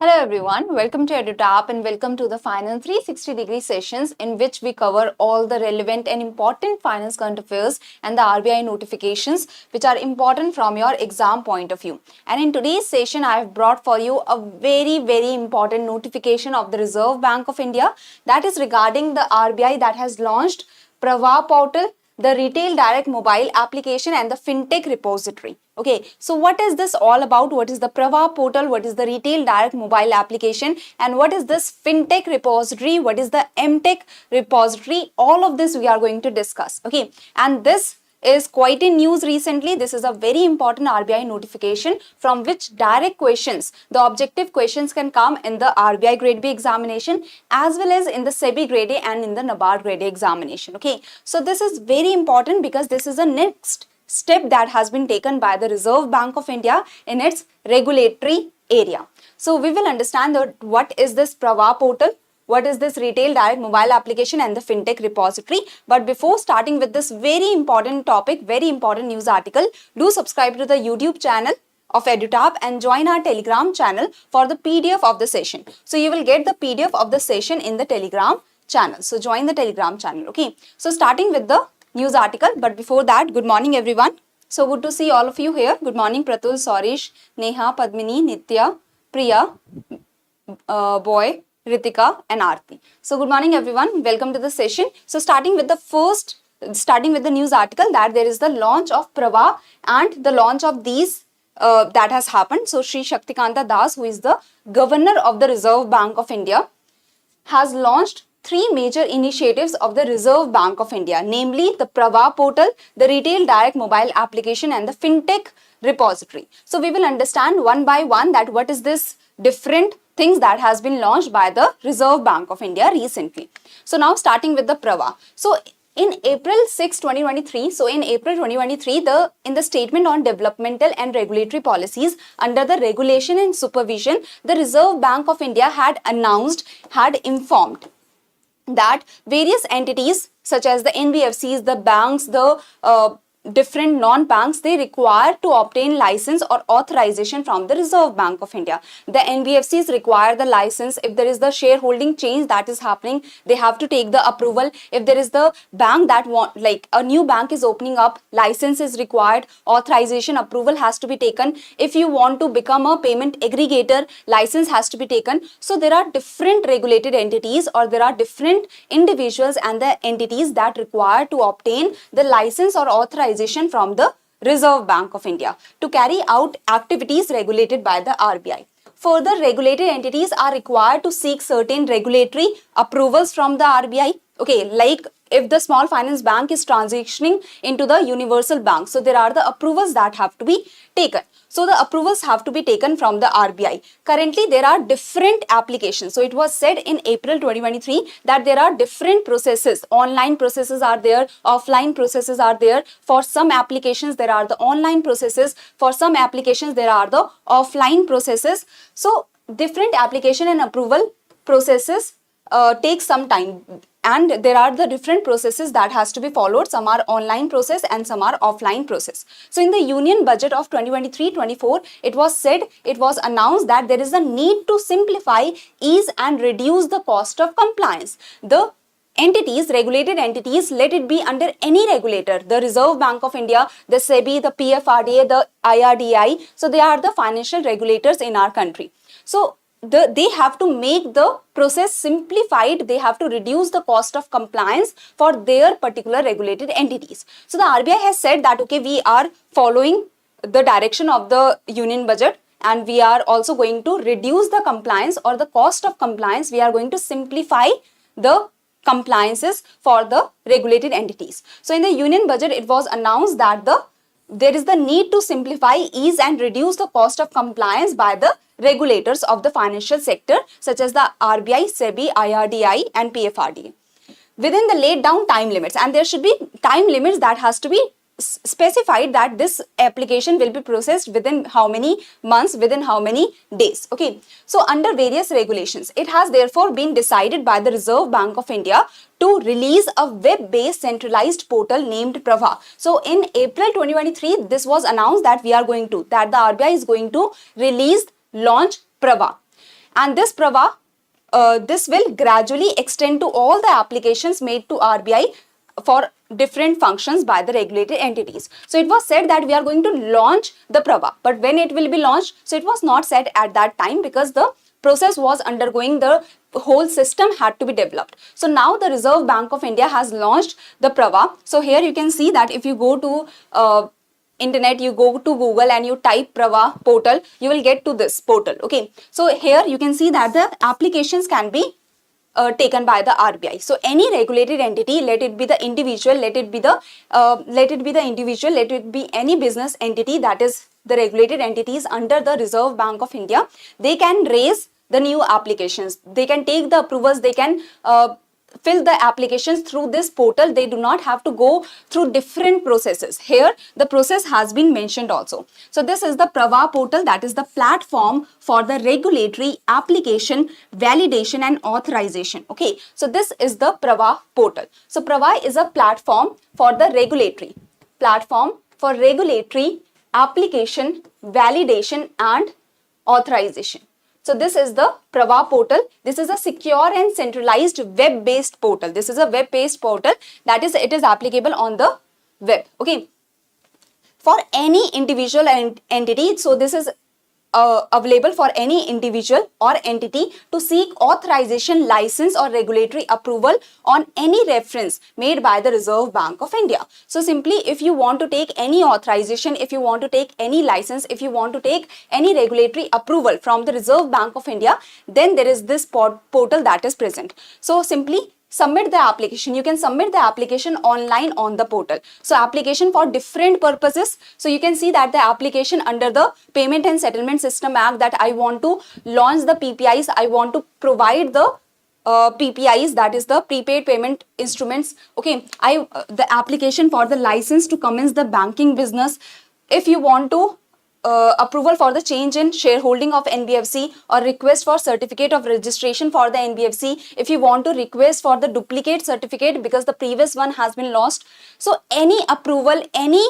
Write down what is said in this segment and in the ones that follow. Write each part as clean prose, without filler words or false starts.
Hello everyone, welcome to EduTap and welcome to the Finance 360-degree sessions in which we cover all the relevant and important finance current affairs and the RBI notifications which are important from your exam point of view. And in today's session, I have brought for you a very important notification of the Reserve Bank of India that is regarding the RBI that has launched Prava portal, the retail direct mobile application and the Fintech repository. Okay, so what is this all about? What is the Prava portal? What is the retail direct mobile application? And what is this Fintech repository? What is the mtech repository? All of this we are going to discuss. Okay, and this is quite in news recently. This is a very important RBI notification from which direct questions, the objective questions can come in the RBI grade B examination as well as in the SEBI grade A and in the NABARD grade A examination. Okay, so this is very important because this is the next step that has been taken by the Reserve Bank of India in its regulatory area. So we will understand that what is this Prava portal, what is this retail direct mobile application and the Fintech repository. But before starting with this very important topic, very important news article, do subscribe to the YouTube channel of EduTap and join our Telegram channel for the PDF of the session. So you will get the PDF of the session in the Telegram channel. So join the Telegram channel. Okay. So starting with the news article, but before that, good morning everyone. So good to see all of you here. Good morning Pratul, Sorish, Neha, Padmini, Nitya, Priya, Boy, Ritika and Aarti. So good morning everyone. Welcome to the session. So starting with the news article that there is the launch of Prava and the launch of these that has happened. So Sri Shaktikanta Das, who is the Governor of the Reserve Bank of India, has launched three major initiatives of the Reserve Bank of India, namely the Prava portal, the retail direct mobile application and the Fintech repository. So we will understand one by one that what is this different things that has been launched by the Reserve Bank of India recently. So now starting with the Prava. So in April 6, 2023, in the statement on developmental and regulatory policies under the regulation and supervision, the Reserve Bank of India had informed that various entities such as the NBFCs, the banks, the different non-banks, they require to obtain license or authorization from the Reserve Bank of India. The NBFCs require the license. If there is the shareholding change that is happening, they have to take the approval. If there is the bank that like a new bank is opening up, license is required, authorization, approval has to be taken. If you want to become a payment aggregator, license has to be taken. So there are different regulated entities or there are different individuals and the entities that require to obtain the license or authorization from the Reserve Bank of India to carry out activities regulated by the RBI. Further, regulated entities are required to seek certain regulatory approvals from the RBI. Okay, like if the small finance bank is transitioning into the universal bank, so there are the approvals that have to be taken. So the approvals have to be taken from the RBI. Currently, there are different applications. So it was said in April 2023 that there are different processes. Online processes are there, offline processes are there. For some applications, there are the online processes. For some applications, there are the offline processes. So different application and approval processes take some time. And there are the different processes that has to be followed. Some are online process and some are offline process. So in the Union Budget of 2023-24, it was announced that there is a need to simplify, ease and reduce the cost of compliance. The entities, regulated entities, let it be under any regulator, the Reserve Bank of India, the SEBI, the PFRDA, the IRDAI. So they are the financial regulators in our country. So they have to make the process simplified. They have to reduce the cost of compliance for their particular regulated entities. So the RBI has said that, okay, we are following the direction of the Union Budget and we are also going to reduce the compliance or the cost of compliance. We are going to simplify the compliances for the regulated entities. So in the Union Budget, it was announced that there is the need to simplify, ease and reduce the cost of compliance by the regulators of the financial sector such as the RBI, SEBI, IRDAI and PFRDA within the laid down time limits, and there should be time limits that has to be specified that this application will be processed within how many months, within how many days. Okay, so under various regulations, it has therefore been decided by the Reserve Bank of India to release a web-based centralized portal named Prava. So in April 2023, this was announced that the RBI is going to launch Prava. and this Prava, this will gradually extend to all the applications made to RBI for different functions by the regulated entities. So it was said that we are going to launch the Prava, but when it will be launched, so it was not said at that time because the process was undergoing, the whole system had to be developed. So now the Reserve Bank of India has launched the Prava. So here you can see that if you go to internet, you go to Google and you type Prava portal, you will get to this portal. Okay, so here you can see that the applications can be taken by the RBI. So any regulated entity, let it be the individual, let it be the individual, let it be any business entity, that is the regulated entities under the Reserve Bank of India, they can raise the new applications, they can take the approvals, they can fill the applications through this portal. They do not have to go through different processes. Here the process has been mentioned also. So this is the Prava portal, that is the platform for the regulatory application, validation and authorization. Okay, so this is the Prava portal. So Prava is a platform for the regulatory application, validation and authorization. So this is the Prava portal. This is a secure and centralized web-based portal. This is a web-based portal, that is, it is applicable on the web. Okay, for any individual and entity. So this is available for any individual or entity to seek authorization, license or regulatory approval on any reference made by the Reserve Bank of India. So simply, if you want to take any authorization, if you want to take any license, if you want to take any regulatory approval from the Reserve Bank of India, then there is this portal that is present. So simply submit the application. You can submit the application online on the portal. So application for different purposes. So you can see that the application under the Payment and Settlement System Act, that I want to launch the PPIs, I want to provide the PPIs, that is the prepaid payment instruments. Okay, the application for the license to commence the banking business. If you want to approval for the change in shareholding of NBFC or request for certificate of registration for the NBFC, if you want to request for the duplicate certificate because the previous one has been lost. So any approval, any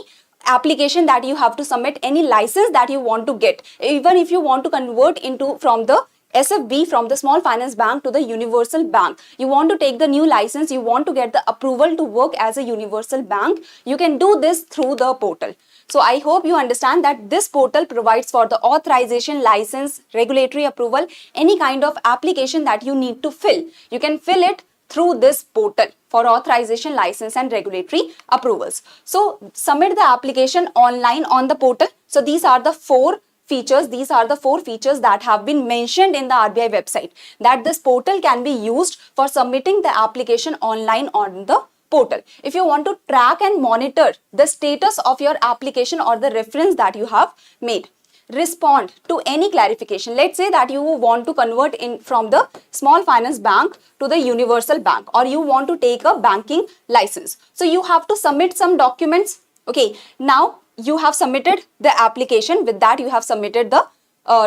application that you have to submit, any license that you want to get, even if you want to convert from the SFB, from the small finance bank to the universal bank, you want to take the new license, you want to get the approval to work as a universal bank, you can do this through the portal. So I hope you understand that this portal provides for the authorization, license, regulatory approval, any kind of application that you need to fill. You can fill it through this portal for authorization, license and regulatory approvals. So submit the application online on the portal. So these are the four features that have been mentioned in the RBI website, that this portal can be used for submitting the application online on the portal. If you want to track and monitor the status of your application or the reference that you have made, respond to any clarification. Let's say that you want to convert in from the small finance bank to the universal bank, or you want to take a banking license. So you have to submit some documents. Okay, now you have submitted the application. With that, you have submitted the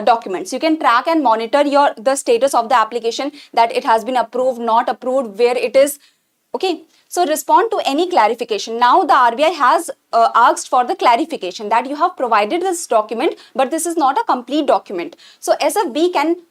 documents. You can track and monitor the status of the application, that it has been approved, not approved, where it is. Okay, so respond to any clarification. Now the RBI has asked for the clarification that you have provided this document, but this is not a complete document. So SFB can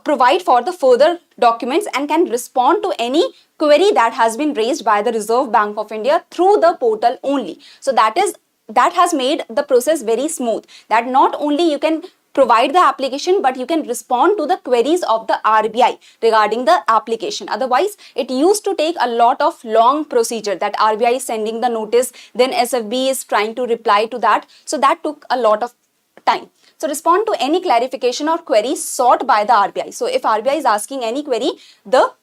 provide for the further documents and can respond to any query that has been raised by the Reserve Bank of India through the portal only. So that has made the process very smooth, that not only you can provide the application, but you can respond to the queries of the RBI regarding the application. Otherwise, it used to take a lot of long procedure, that RBI is sending the notice, then SFB is trying to reply to that. So that took a lot of time. So respond to any clarification or query sought by the RBI. So if RBI is asking any query, the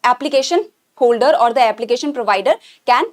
application holder or the application provider can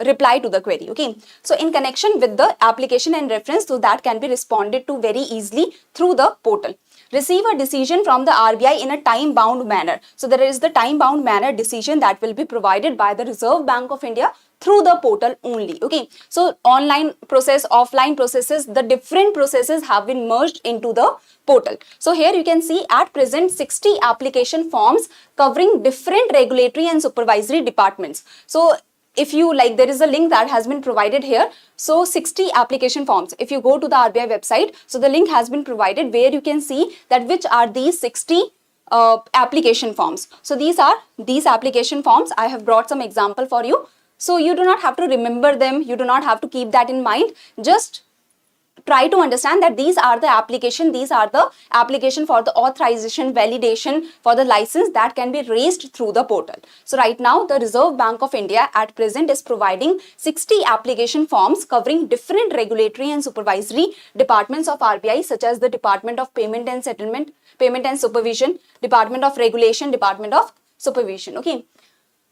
reply to the query. Okay, so in connection with the application and reference, so that can be responded to very easily through the portal. Receive a decision from the RBI in a time-bound manner. So there is the time-bound manner decision that will be provided by the Reserve Bank of India through the portal only. Okay, so online process, offline processes, the different processes have been merged into the portal. So here you can see at present 60 application forms covering different regulatory and supervisory departments. So if you like, there is a link that has been provided here. So 60 application forms. If you go to the RBI website, so the link has been provided where you can see that which are these 60 application forms. So these are these application forms. I have brought some example for you. So you do not have to remember them. You do not have to keep that in mind. Just try to understand that these are the application for the authorization, validation, for the license that can be raised through the portal. So right now the Reserve Bank of India at present is providing 60 application forms covering different regulatory and supervisory departments of RBI, such as the Department of Payment and Settlement, Payment and Supervision, Department of Regulation, Department of Supervision. Okay.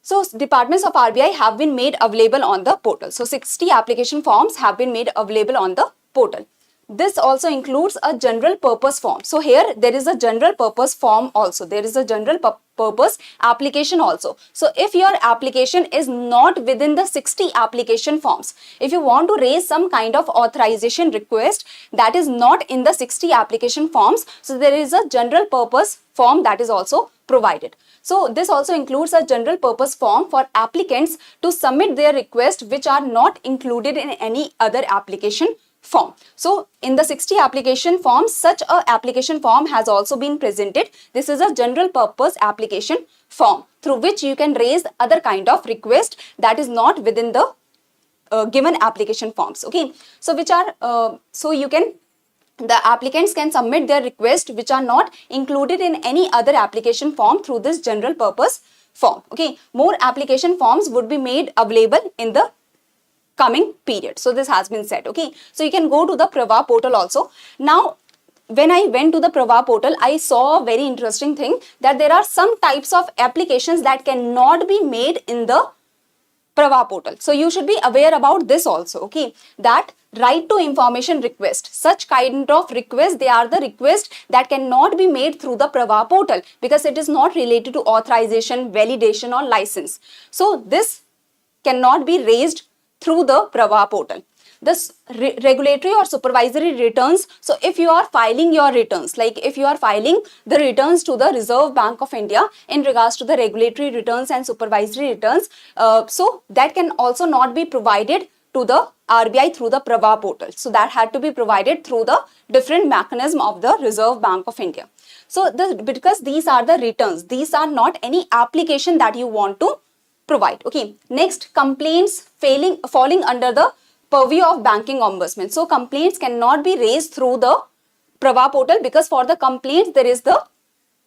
So departments of RBI have been made available on the portal. So 60 application forms have been made available on the portal. This also includes a general purpose form. So here there is a general purpose form also. There is a general purpose application also. So if your application is not within the 60 application forms, if you want to raise some kind of authorization request that is not in the 60 application forms, so there is a general purpose form that is also provided. So this also includes a general purpose form for applicants to submit their request which are not included in any other application form. So in the 60 application forms, such a application form has also been presented. This is a general purpose application form through which you can raise other kind of request that is not within the given application forms. Okay, so which are the applicants can submit their request which are not included in any other application form through this general purpose form. Okay, more application forms would be made available in the coming period. So this has been said. Okay, so you can go to the Prava portal also. Now when I went to the Prava portal, I saw a very interesting thing, that there are some types of applications that cannot be made in the Prava portal. So you should be aware about this also. Okay, that right to information request, such kind of request, they are the request that cannot be made through the Prava portal because it is not related to authorization, validation or license. So this cannot be raised through the Prava portal. This regulatory or supervisory returns, so if you are filing your returns, like if you are filing the returns to the Reserve Bank of India in regards to the regulatory returns and supervisory returns, so that can also not be provided to the RBI through the Prava portal. So that had to be provided through the different mechanism of the Reserve Bank of India. So because these are the returns, these are not any application that you want to provide. Okay, next, complaints falling under the purview of banking ombudsman. So complaints cannot be raised through the Prava portal because for the complaints there is the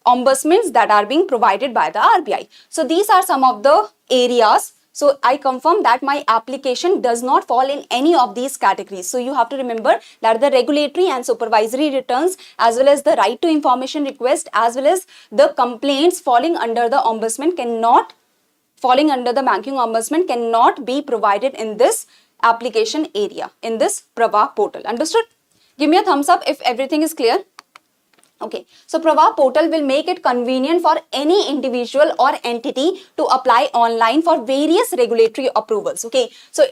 ombudsmen that are being provided by the RBI. So these are some of the areas. So I confirm that my application does not fall in any of these categories. So you have to remember that the regulatory and supervisory returns, as well as the right to information request, as well as the complaints falling under the ombudsman falling under the banking ombudsman cannot be provided in this application area, in this Prava portal. Understood? Give me a thumbs up if everything is clear. Okay, so Prava portal will make it convenient for any individual or entity to apply online for various regulatory approvals. Okay, so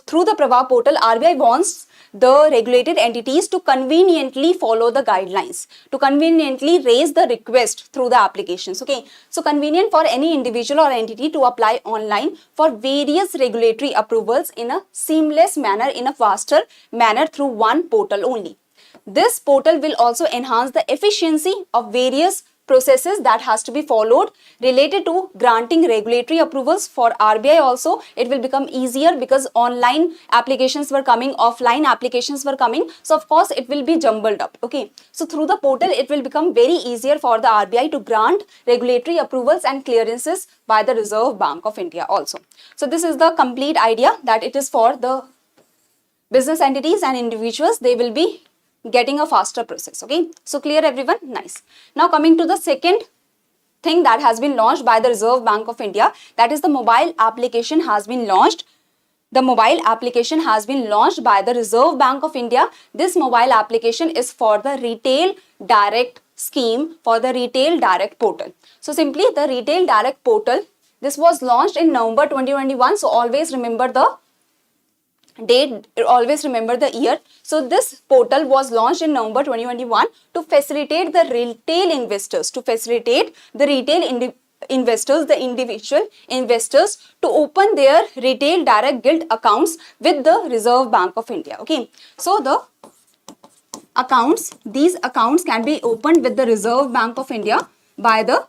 through the Prava portal, RBI wants the regulated entities to conveniently follow the guidelines, to conveniently raise the request through the applications. Okay, so convenient for any individual or entity to apply online for various regulatory approvals in a seamless manner, in a faster manner through one portal only. This portal will also enhance the efficiency of various processes that has to be followed related to granting regulatory approvals. For RBI also, it will become easier because online applications were coming, offline applications were coming. So of course, it will be jumbled up. Okay, so through the portal, it will become very easier for the RBI to grant regulatory approvals and clearances by the Reserve Bank of India also. So this is the complete idea, that it is for the business entities and individuals. They will be getting a faster process. Okay, so clear everyone? Nice. Now coming to the second thing that has been launched by the Reserve Bank of India, that is the mobile application has been launched. The mobile application has been launched by the Reserve Bank of India. This mobile application is for the retail direct scheme, for the retail direct portal. So simply the retail direct portal, this was launched in November 2021. So always remember the date, always remember the year. So this portal was launched in November 2021 to facilitate the retail investors, investors, the individual investors, to open their retail direct gilt accounts with the Reserve Bank of India. Okay, so the accounts, these accounts can be opened with the Reserve Bank of India by the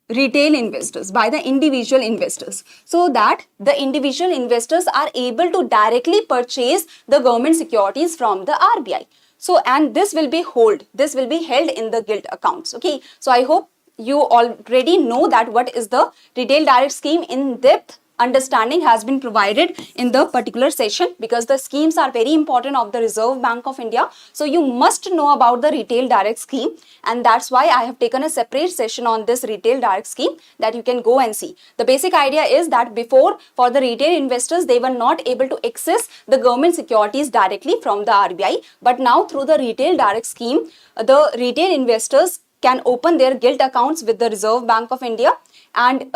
retail investors, by the individual investors, so that the individual investors are able to directly purchase the government securities from the RBI. So, and this will be held in the gilt accounts. Okay, so I hope you already know that what is the retail direct scheme. In depth understanding has been provided in the particular session, because the schemes are very important of the Reserve Bank of India. So you must know about the retail direct scheme, and that's why I have taken a separate session on this retail direct scheme that you can go and see. The basic idea is that before, for the retail investors, they were not able to access the government securities directly from the RBI, but now through the retail direct scheme, the retail investors can open their gilt accounts with the Reserve Bank of India, and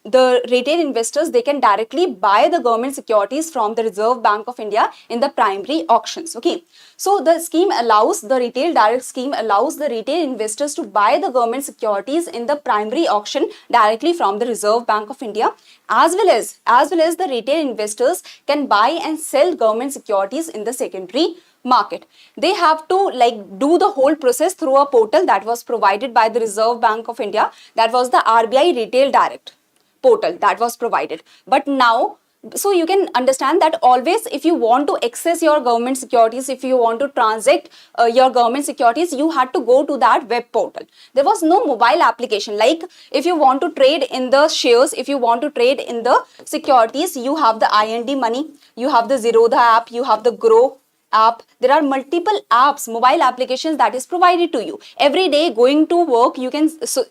the retail investors, they can directly buy the government securities from the Reserve Bank of India in the primary auctions. Okay, so the retail direct scheme allows the retail investors to buy the government securities in the primary auction directly from the Reserve Bank of India, as well as the retail investors can buy and sell government securities in the secondary market. They have to do the whole process through a portal that was provided by the Reserve Bank of India. That was the RBI Retail Direct portal that was provided. But now, so you can understand that always, if you want to access your government securities, if you want to transact your government securities, you had to go to that web portal. There was no mobile application. Like if you want to trade in the shares, if you want to trade in the securities, you have the IND Money, you have the Zerodha app, you have the Grow app. There are multiple apps, mobile applications that is provided to you. Every day going to work, you can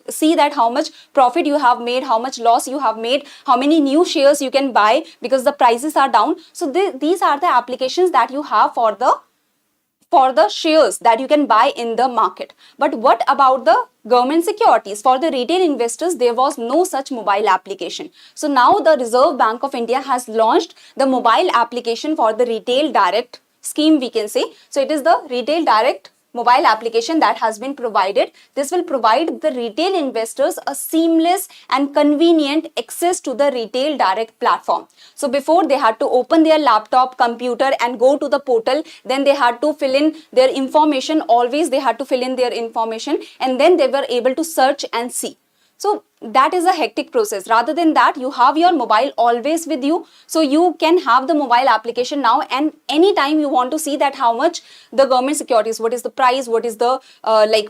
see that how much profit you have made, how much loss you have made, how many new shares you can buy because the prices are down. So these are the applications that you have for the shares that you can buy in the market. But what about the government securities? For the retail investors, there was no such mobile application. So now the Reserve Bank of India has launched the mobile application for the retail direct scheme, we can say. So it is the retail direct mobile application that has been provided. This will provide the retail investors a seamless and convenient access to the retail direct platform. So before, they had to open their laptop, computer and go to the portal. Then they had to fill in their information. Always they had to fill in their information, and then they were able to search and see. So that is a hectic process. Rather than that, you have your mobile always with you. So you can have the mobile application now, and anytime you want to see that how much the government securities, what is the price, what is the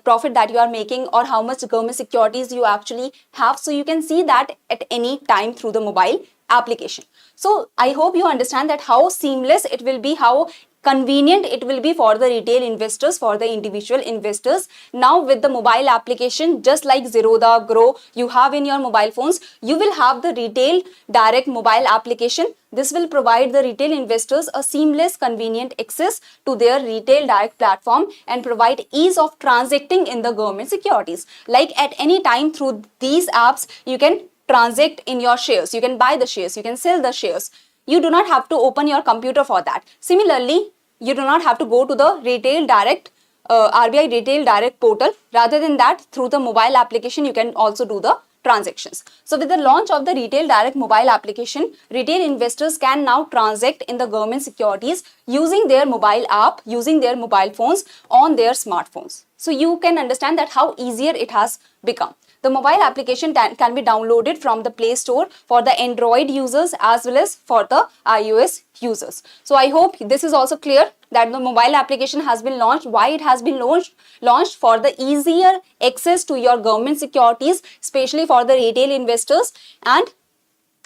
profit that you are making, or how much government securities you actually have. So you can see that at any time through the mobile application. So I hope you understand that how seamless it will be, how convenient it will be for the retail investors, for the individual investors. Now with the mobile application, just like Zerodha, Grow, you have in your mobile phones, you will have the retail direct mobile application. This will provide the retail investors a seamless, convenient access to their retail direct platform and provide ease of transacting in the government securities. Like at any time through these apps, you can transact in your shares, you can buy the shares, you can sell the shares. You do not have to open your computer for that. Similarly, you do not have to go to the retail direct RBI retail direct portal. Rather than that, through the mobile application, you can also do the transactions. So with the launch of the retail direct mobile application, retail investors can now transact in the government securities using their mobile app, using their mobile phones on their smartphones. So you can understand that how easier it has become. The mobile application can be downloaded from the Play Store for the Android users as well as for the iOS users. So I hope this is also clear that the mobile application has been launched. Why it has been launched for the easier access to your government securities, especially for the retail investors. And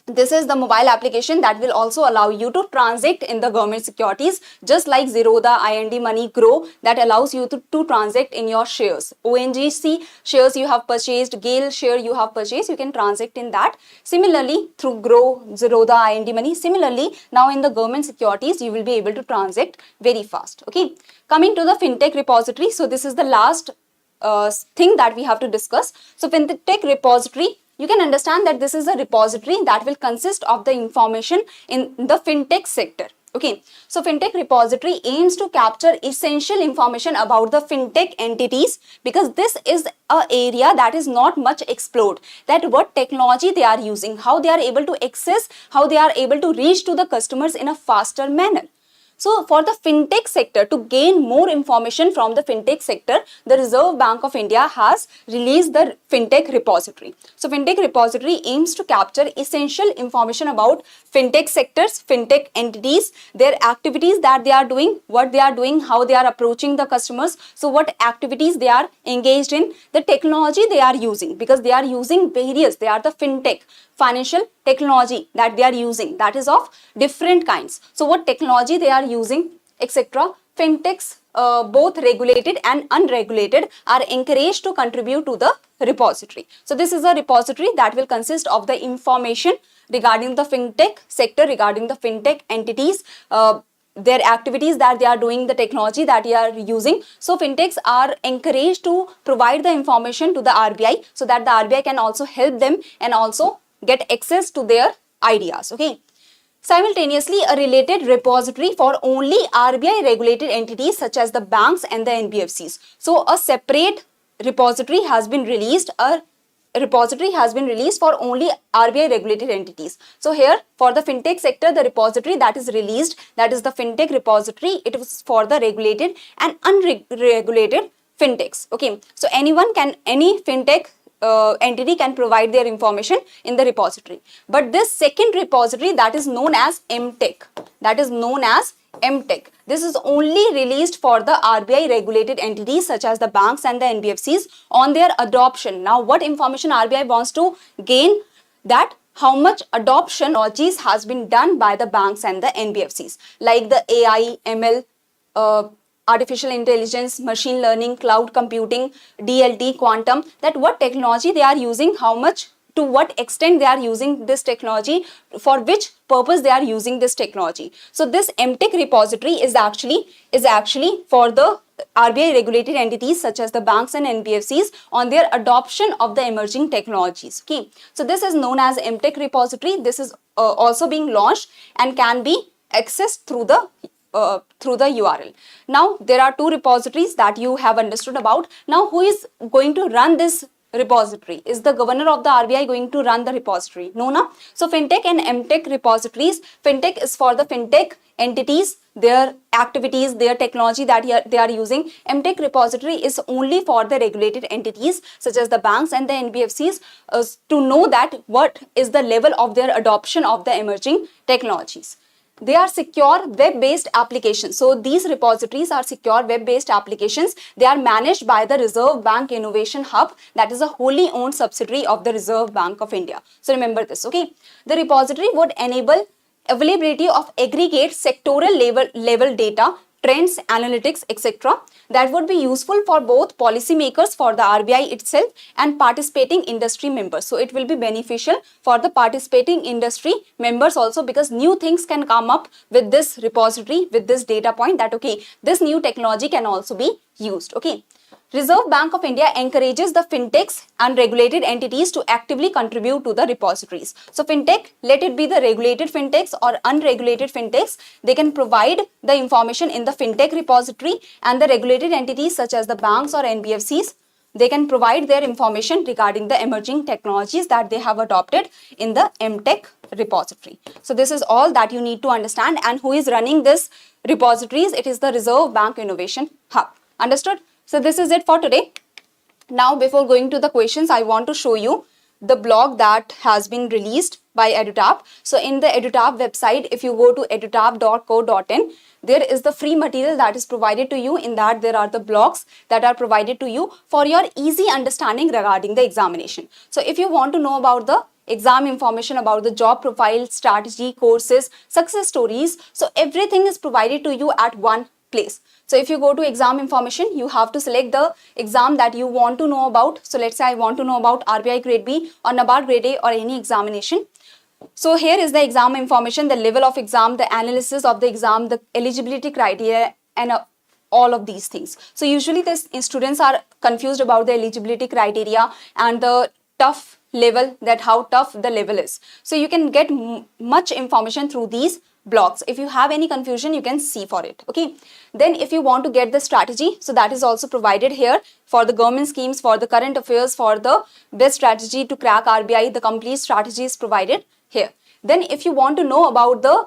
this is the mobile application that will also allow you to transact in the government securities, just like Zerodha, IND Money, Grow, that allows you to transact in your shares. ONGC shares you have purchased, GAIL share you have purchased, you can transact in that. Similarly, through Grow, Zerodha, IND Money, similarly, now in the government securities, you will be able to transact very fast. Okay, coming to the Fintech repository. So this is the last thing that we have to discuss. So Fintech repository, you can understand that this is a repository that will consist of the information in the fintech sector. Okay, so fintech repository aims to capture essential information about the fintech entities, because this is an area that is not much explored, that what technology they are using, how they are able to access, how they are able to reach to the customers in a faster manner. So for the fintech sector, to gain more information from the fintech sector, the Reserve Bank of India has released the fintech repository. So fintech repository aims to capture essential information about fintech sectors, fintech entities, their activities that they are doing, what they are doing, how they are approaching the customers, so what activities they are engaged in, the technology they are using, because they are using various, they are the fintech, financial technology that they are using, that is of different kinds. So what technology they are using, etc. Fintechs, both regulated and unregulated, are encouraged to contribute to the repository. So this is a repository that will consist of the information regarding the fintech sector, regarding the fintech entities, their activities that they are doing, the technology that they are using. So fintechs are encouraged to provide the information to the RBI so that the RBI can also help them and also get access to their ideas. Okay. Simultaneously, a related repository for only RBI regulated entities such as the banks and the NBFCs. So a separate repository has been released. A repository has been released for only RBI regulated entities. So here for the fintech sector, the repository that is released, that is the fintech repository, it was for the regulated and unregulated fintechs. Okay. So any fintech entity can provide their information in the repository. But this second repository, that is known as mtech, this is only released for the RBI regulated entities such as the banks and the NBFCs on their adoption. Now what information RBI wants to gain, that how much adoption technologies has been done by the banks and the NBFCs, like the AI, ML, artificial intelligence, machine learning, cloud computing, DLT, quantum, that what technology they are using, how much, to what extent they are using this technology, for which purpose they are using this technology. So this mtech repository is actually for the RBI regulated entities such as the banks and NBFCs on their adoption of the emerging technologies. Okay. So this is known as mtech repository. This is also being launched and can be accessed through the URL. Now there are two repositories that you have understood about. Now who is going to run this repository? Is the governor of the RBI going to run the repository? No, na. So fintech and mtech repositories, fintech is for the fintech entities, their activities, their technology that they are using. mtech repository is only for the regulated entities such as the banks and the NBFCs to know that what is the level of their adoption of the emerging technologies. They are secure web-based applications. So these repositories are secure web-based applications. They are managed by the Reserve Bank Innovation Hub, that is a wholly owned subsidiary of the Reserve Bank of India. So remember this, okay? The repository would enable availability of aggregate sectoral level data, trends, analytics, etc. that would be useful for both policymakers, for the RBI itself, and participating industry members. So it will be beneficial for the participating industry members also, because new things can come up with this repository, with this data point, that okay, this new technology can also be used. Okay. Reserve Bank of India encourages the fintechs and regulated entities to actively contribute to the repositories. So fintech, let it be the regulated fintechs or unregulated fintechs, they can provide the information in the fintech repository, and the regulated entities such as the banks or NBFCs, they can provide their information regarding the emerging technologies that they have adopted in the mtech repository. So this is all that you need to understand. And who is running this repositories? It is the Reserve Bank Innovation Hub. Understood? So this is it for today. Now before going to the questions, I want to show you the blog that has been released by EduTap. So in the EduTap website, if you go to edutap.co.in, there is the free material that is provided to you. In that there are the blogs that are provided to you for your easy understanding regarding the examination. So if you want to know about the exam information, about the job profile, strategy, courses, success stories, so everything is provided to you at one place. So if you go to exam information, you have to select the exam that you want to know about. So let's say I want to know about RBI grade B or NABARD grade A or any examination. So here is the exam information, the level of exam, the analysis of the exam, the eligibility criteria, and all of these things. So usually the students are confused about the eligibility criteria and the tough level, that how tough the level is. So you can get much information through these blogs. If you have any confusion, you can see for it. Okay. Then if you want to get the strategy, so that is also provided here for the government schemes, for the current affairs, for the best strategy to crack RBI, the complete strategy is provided here. Then if you want to know about the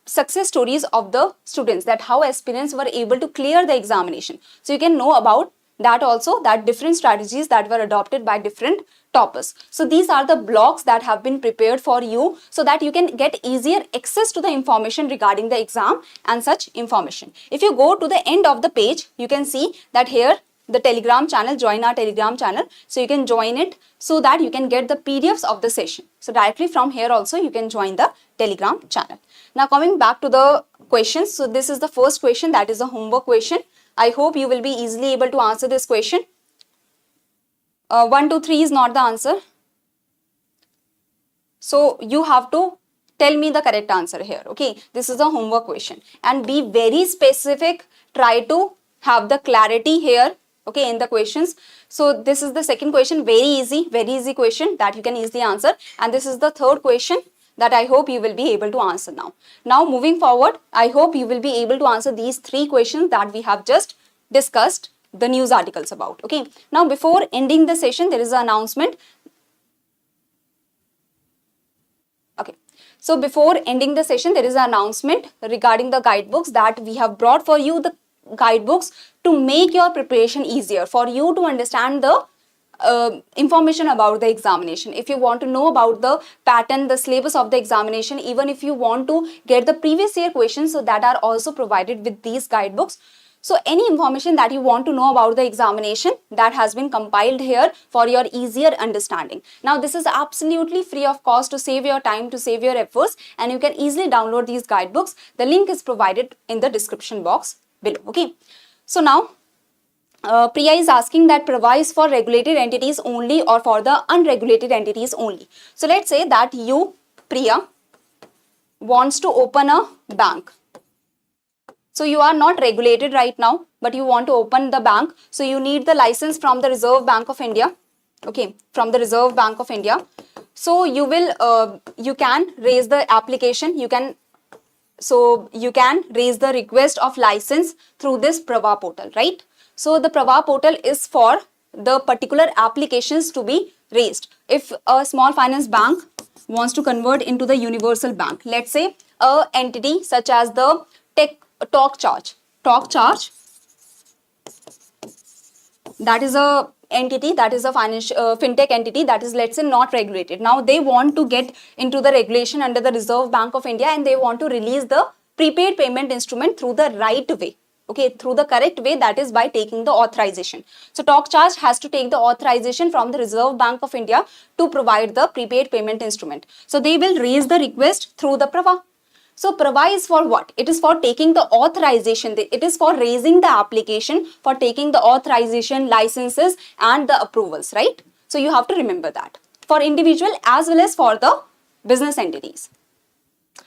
success stories of the students, that how aspirants were able to clear the examination. So you can know about that also, that different strategies that were adopted by different toppers. So these are the blocks that have been prepared for you so that you can get easier access to the information regarding the exam and such information. If you go to the end of the page, you can see that here the Telegram channel, join our Telegram channel. So you can join it so that you can get the PDFs of the session. So directly from here also you can join the Telegram channel. Now coming back to the questions. So this is the first question, that is a homework question. I hope you will be easily able to answer this question. 1, 2, 3 is not the answer. So you have to tell me the correct answer here. Okay, this is a homework question and be very specific. Try to have the clarity here, okay, in the questions. So this is the second question, very easy question that you can easily answer. And this is the third question that I hope you will be able to answer now. Now moving forward, I hope you will be able to answer these 3 questions that we have just discussed the news articles about. Okay, now before ending the session, there is an announcement. Okay, so before ending the session, there is an announcement regarding the guidebooks that we have brought for you, the guidebooks to make your preparation easier, for you to understand the information about the examination. If you want to know about the pattern, the syllabus of the examination, even if you want to get the previous year questions, so that are also provided with these guidebooks. So any information that you want to know about the examination, that has been compiled here for your easier understanding. Now this is absolutely free of cost, to save your time, to save your efforts, and you can easily download these guidebooks. The link is provided in the description box below. Okay, so now Priya is asking that Prava is for regulated entities only or for the unregulated entities only. So let's say that you, Priya, wants to open a bank. So you are not regulated right now, but you want to open the bank. So you need the license from the Reserve Bank of India. Okay, from the Reserve Bank of India. So you will, you can raise the application. You can raise the request of license through this Prava portal, right? So the Prava portal is for the particular applications to be raised. If a small finance bank wants to convert into the universal bank, let's say a entity such as the talk charge, that is a entity, that is a financial fintech entity that is, let's say, not regulated. Now they want to get into the regulation under the Reserve Bank of India, and they want to release the prepaid payment instrument through the right way. Okay, through the correct way, that is by taking the authorization. So talk charge has to take the authorization from the Reserve Bank of India to provide the prepaid payment instrument. So they will raise the request through the Prava. So Prava is for what? It is for taking the authorization. It is for raising the application, for taking the authorization, licenses and the approvals, right? So you have to remember that for individual as well as for the business entities.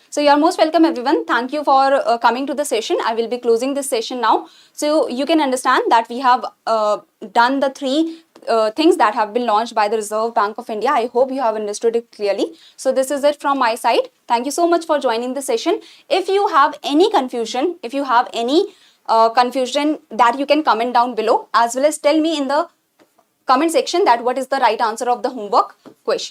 So you are most welcome, everyone. Thank you for coming to the session. I will be closing this session now. So you can understand that we have done the 3 things that have been launched by the Reserve Bank of India. I hope you have understood it clearly. So this is it from my side. Thank you so much for joining the session. If you have any confusion, confusion, that you can comment down below, as well as tell me in the comment section that what is the right answer of the homework question.